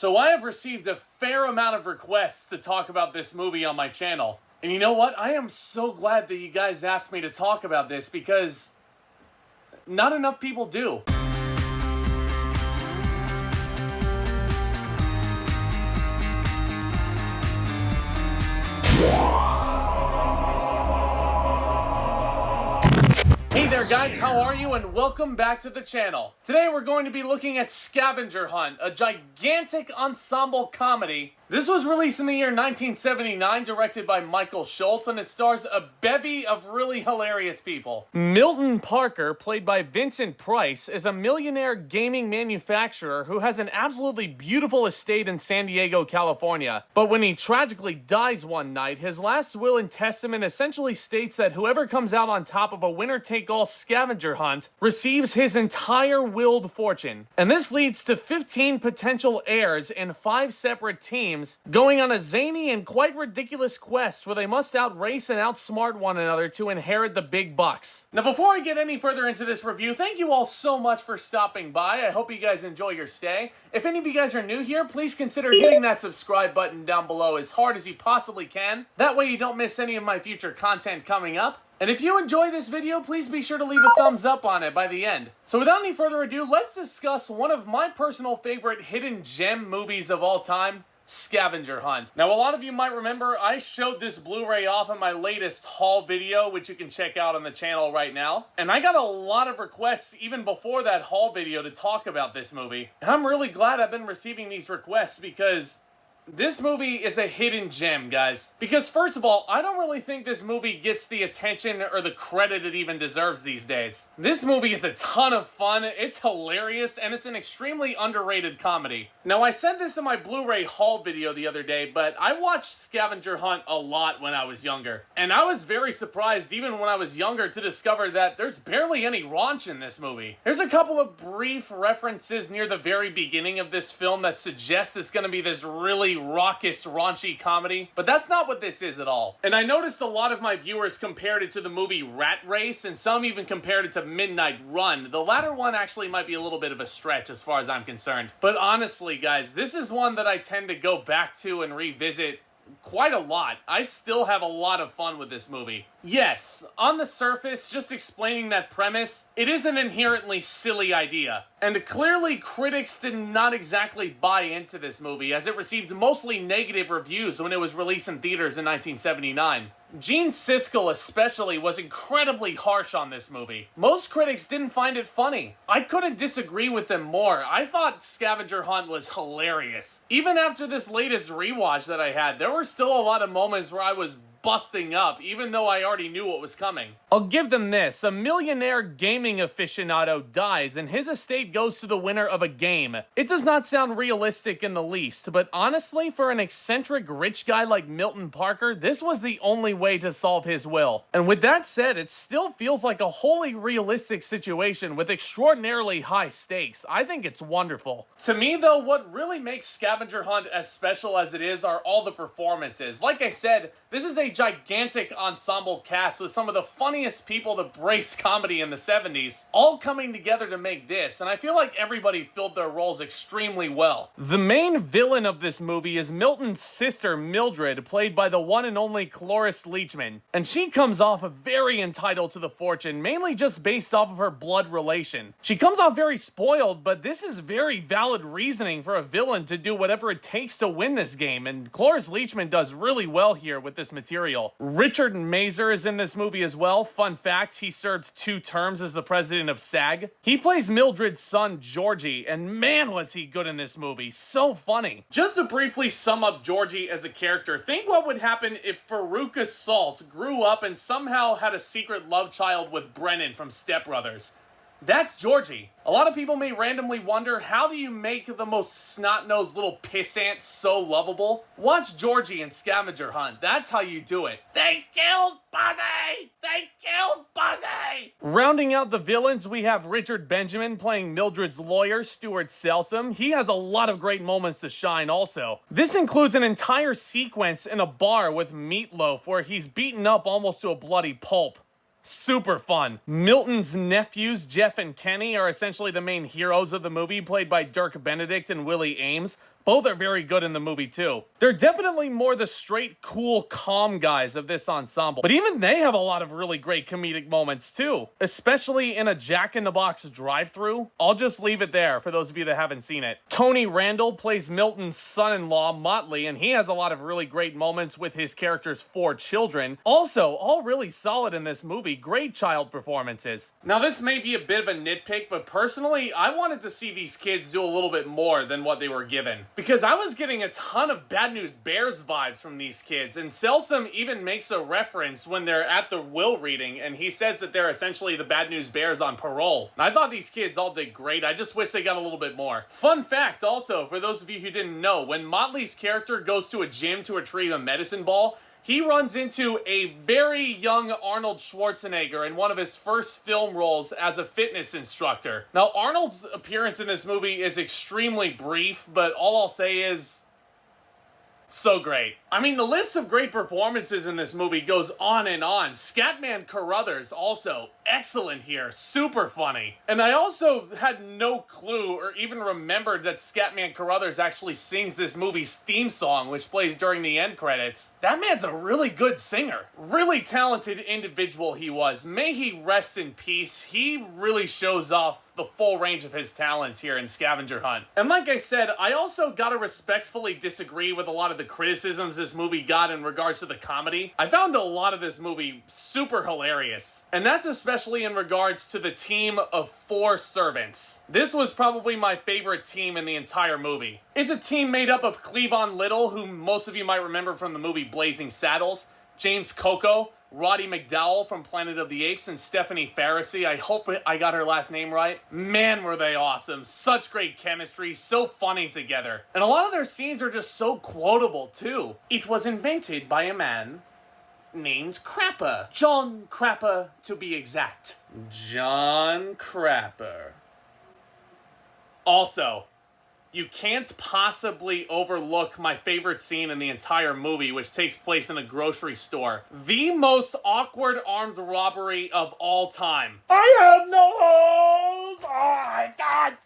So I have received a fair amount of requests to talk about this movie on my channel. And you know what? I am so glad that you guys asked me to talk about this because not enough people do. Hey there guys, how are you? And welcome back to the channel. Today we're going to be looking at Scavenger Hunt, a gigantic ensemble comedy. This was released in the year 1979, directed by Michael Schultz, and it stars a bevy of really hilarious people. Milton Parker, played by Vincent Price, is a millionaire gaming manufacturer who has an absolutely beautiful estate in San Diego, California. But when he tragically dies one night, his last will and testament essentially states that whoever comes out on top of a winner-take-all scavenger hunt receives his entire willed fortune. And this leads to 15 potential heirs in 5 separate teams going on a zany and quite ridiculous quest where they must outrace and outsmart one another to inherit the big bucks. Now before I get any further into this review, thank you all so much for stopping by. I hope you guys enjoy your stay. If any of you guys are new here, please consider hitting that subscribe button down below as hard as you possibly can. That way you don't miss any of my future content coming up. And if you enjoy this video, please be sure to leave a thumbs up on it by the end. So without any further ado, let's discuss one of my personal favorite hidden gem movies of all time, Scavenger Hunt. Now, a lot of you might remember I showed this Blu-ray off in my latest haul video, which you can check out on the channel right now. And I got a lot of requests even before that haul video to talk about this movie. And I'm really glad I've been receiving these requests because this movie is a hidden gem, guys. Because first of all, I don't really think this movie gets the attention or the credit it even deserves these days. This movie is a ton of fun, it's hilarious, and it's an extremely underrated comedy. Now, I said this in my Blu-ray haul video the other day, but I watched Scavenger Hunt a lot when I was younger. And I was very surprised, even when I was younger, to discover that there's barely any raunch in this movie. There's a couple of brief references near the very beginning of this film that suggest it's gonna be this really raucous, raunchy comedy, but that's not what this is at all. And I noticed a lot of my viewers compared it to the movie Rat Race, and some even compared it to Midnight Run. The latter one actually might be a little bit of a stretch as far as I'm concerned. But honestly, guys, this is one that I tend to go back to and revisit quite a lot. I still have a lot of fun with this movie. Yes, on the surface, just explaining that premise, it is an inherently silly idea. And clearly, critics did not exactly buy into this movie, as it received mostly negative reviews when it was released in theaters in 1979. Gene Siskel especially was incredibly harsh on this movie. Most critics didn't find it funny. I couldn't disagree with them more. I thought Scavenger Hunt was hilarious. Even after this latest rewatch that I had, there were still a lot of moments where I was busting up, even though I already knew what was coming. I'll give them this. A millionaire gaming aficionado dies and his estate goes to the winner of a game. It does not sound realistic in the least, but honestly, for an eccentric rich guy like Milton Parker, this was the only way to solve his will. And with that said, it still feels like a wholly realistic situation with extraordinarily high stakes. I think it's wonderful. To me though, what really makes Scavenger Hunt as special as it is are all the performances. Like I said, this is a gigantic ensemble cast with some of the funniest people to brace comedy in the 70s, all coming together to make this, and I feel like everybody filled their roles extremely well. The main villain of this movie is Milton's sister Mildred, played by the one and only Cloris Leachman, and she comes off very entitled to the fortune, mainly just based off of her blood relation. She comes off very spoiled, but this is very valid reasoning for a villain to do whatever it takes to win this game, and Cloris Leachman does really well here with this material. Richard Masur is in this movie as well. Fun fact, he served 2 terms as the president of SAG. He plays Mildred's son, Georgie, and man was he good in this movie. So funny. Just to briefly sum up Georgie as a character, think what would happen if Veruca Salt grew up and somehow had a secret love child with Brennan from Step Brothers. That's Georgie. A lot of people may randomly wonder, how do you make the most snot-nosed little pissant so lovable? Watch Georgie in Scavenger Hunt. That's how you do it. They killed Buzzy! They killed Buzzy! Rounding out the villains, we have Richard Benjamin playing Mildred's lawyer, Stuart Salsom. He has a lot of great moments to shine also. This includes an entire sequence in a bar with Meatloaf where he's beaten up almost to a bloody pulp. Super fun. Milton's nephews, Jeff and Kenny, are essentially the main heroes of the movie, played by Dirk Benedict and Willie Ames. Both are very good in the movie too. They're definitely more the straight, cool, calm guys of this ensemble, but even they have a lot of really great comedic moments too, especially in a Jack in the Box drive-thru. I'll just leave it there for those of you that haven't seen it. Tony Randall plays Milton's son-in-law, Motley, and he has a lot of really great moments with his character's 4 children. Also, all really solid in this movie. Great child performances. Now, this may be a bit of a nitpick, but personally, I wanted to see these kids do a little bit more than what they were given, because I was getting a ton of Bad News Bears vibes from these kids, and Selsum even makes a reference when they're at the will reading, and he says that they're essentially the Bad News Bears on parole. And I thought these kids all did great. I just wish they got a little bit more. Fun fact also, for those of you who didn't know, when Motley's character goes to a gym to retrieve a medicine ball, he runs into a very young Arnold Schwarzenegger in one of his first film roles as a fitness instructor. Now, Arnold's appearance in this movie is extremely brief, but all I'll say is, so great. I mean, the list of great performances in this movie goes on and on. Scatman Crothers also excellent here, super funny. And I also had no clue or even remembered that Scatman Crothers actually sings this movie's theme song, which plays during the end credits. That man's a really good singer. Really talented individual he was. May he rest in peace. He really shows off the full range of his talents here in Scavenger Hunt. And like I said, I also gotta respectfully disagree with a lot of the criticisms this movie got in regards to the comedy. I found a lot of this movie super hilarious, and that's especially in regards to the team of 4 servants. This was probably my favorite team in the entire movie. It's a team made up of Cleavon Little, who most of you might remember from the movie Blazing Saddles, James Coco, Roddy McDowall from Planet of the Apes, and Stephanie Faracy. I hope I got her last name right. Man, were they awesome. Such great chemistry, so funny together. And a lot of their scenes are just so quotable, too. It was invented by a man named Crapper. John Crapper, to be exact. John Crapper. Also, you can't possibly overlook my favorite scene in the entire movie, which takes place in a grocery store. The most awkward armed robbery of all time. I have no hose! Oh, I can't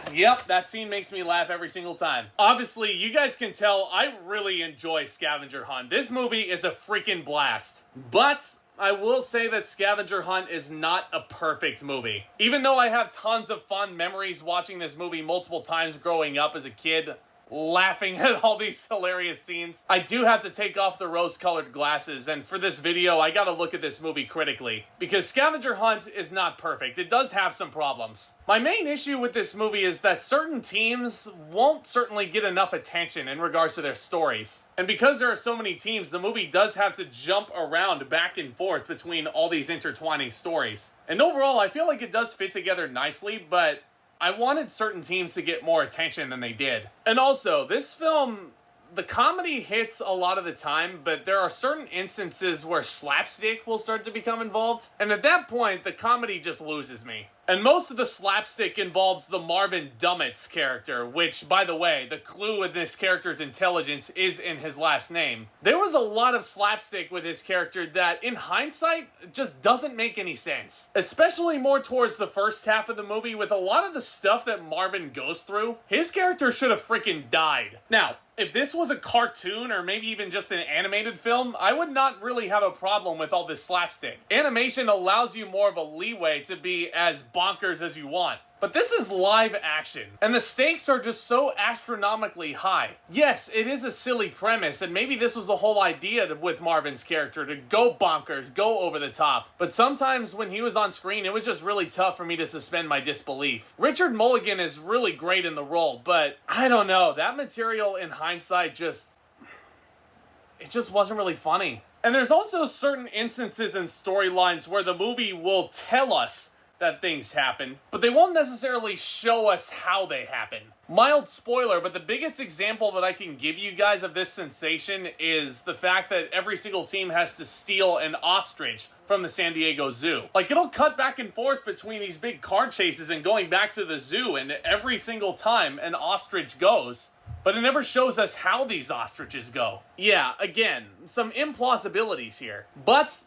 see! Yep, that scene makes me laugh every single time. Obviously, you guys can tell I really enjoy Scavenger Hunt. This movie is a freaking blast. But I will say that Scavenger Hunt is not a perfect movie. Even though I have tons of fun memories watching this movie multiple times growing up as a kid, laughing at all these hilarious scenes, I do have to take off the rose-colored glasses, and for this video, I gotta look at this movie critically. Because Scavenger Hunt is not perfect. It does have some problems. My main issue with this movie is that certain teams won't certainly get enough attention in regards to their stories. And because there are so many teams, the movie does have to jump around back and forth between all these intertwining stories. And overall, I feel like it does fit together nicely, but I wanted certain teams to get more attention than they did. And also, this film, the comedy hits a lot of the time, but there are certain instances where slapstick will start to become involved. And at that point, the comedy just loses me. And most of the slapstick involves the Marvin Dummett's character, which, by the way, the clue in this character's intelligence is in his last name. There was a lot of slapstick with his character that, in hindsight, just doesn't make any sense. Especially more towards the first half of the movie, with a lot of the stuff that Marvin goes through. His character should have freaking died. Now, if this was a cartoon or maybe even just an animated film, I would not really have a problem with all this slapstick. Animation allows you more of a leeway to be as bonkers as you want. But this is live action, and the stakes are just so astronomically high. Yes, it is a silly premise, and maybe this was the whole idea with Marvin's character, to go bonkers, go over the top. But sometimes when he was on screen, it was just really tough for me to suspend my disbelief. Richard Mulligan is really great in the role, but I don't know, that material in hindsight it just wasn't really funny. And there's also certain instances and storylines where the movie will tell us that things happen, but they won't necessarily show us how they happen. Mild spoiler, but the biggest example that I can give you guys of this sensation is the fact that every single team has to steal an ostrich from the San Diego Zoo. Like, it'll cut back and forth between these big car chases and going back to the zoo, and every single time an ostrich goes, but it never shows us how these ostriches go. Yeah, again, some implausibilities here. But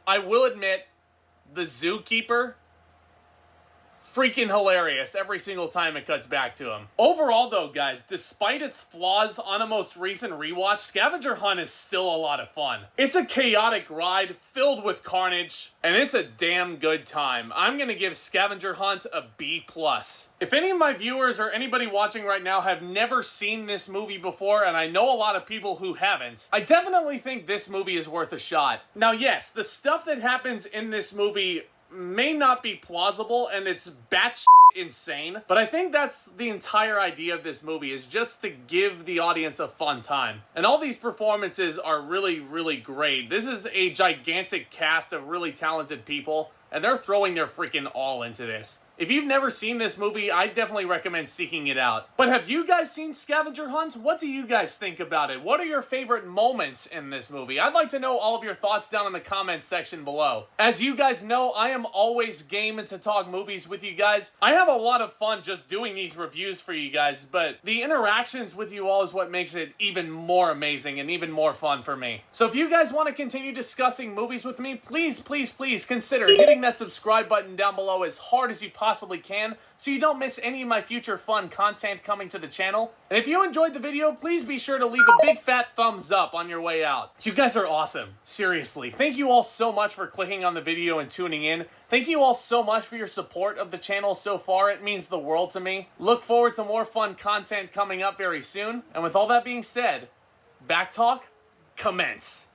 I will admit, the zookeeper, freaking hilarious every single time it cuts back to him. Overall though, guys, despite its flaws on a most recent rewatch, Scavenger Hunt is still a lot of fun. It's a chaotic ride filled with carnage, and it's a damn good time. I'm gonna give Scavenger Hunt a B+. If any of my viewers or anybody watching right now have never seen this movie before, and I know a lot of people who haven't, I definitely think this movie is worth a shot. Now yes, the stuff that happens in this movie may not be plausible and it's batshit insane, but I think that's the entire idea of this movie, is just to give the audience a fun time. And all these performances are really, really great. This is a gigantic cast of really talented people, and they're throwing their freaking all into this. If you've never seen this movie, I definitely recommend seeking it out. But have you guys seen Scavenger Hunt? What do you guys think about it? What are your favorite moments in this movie? I'd like to know all of your thoughts down in the comments section below. As you guys know, I am always game to talk movies with you guys. I have a lot of fun just doing these reviews for you guys, but the interactions with you all is what makes it even more amazing and even more fun for me. So if you guys want to continue discussing movies with me, please, please, please consider hitting that subscribe button down below as hard as you possibly can, so you don't miss any of my future fun content coming to the channel. And if you enjoyed the video, please be sure to leave a big fat thumbs up on your way out. You guys are awesome. Seriously. Thank you all so much for clicking on the video and tuning in. Thank you all so much for your support of the channel so far. It means the world to me. Look forward to more fun content coming up very soon. And with all that being said, back talk, commence.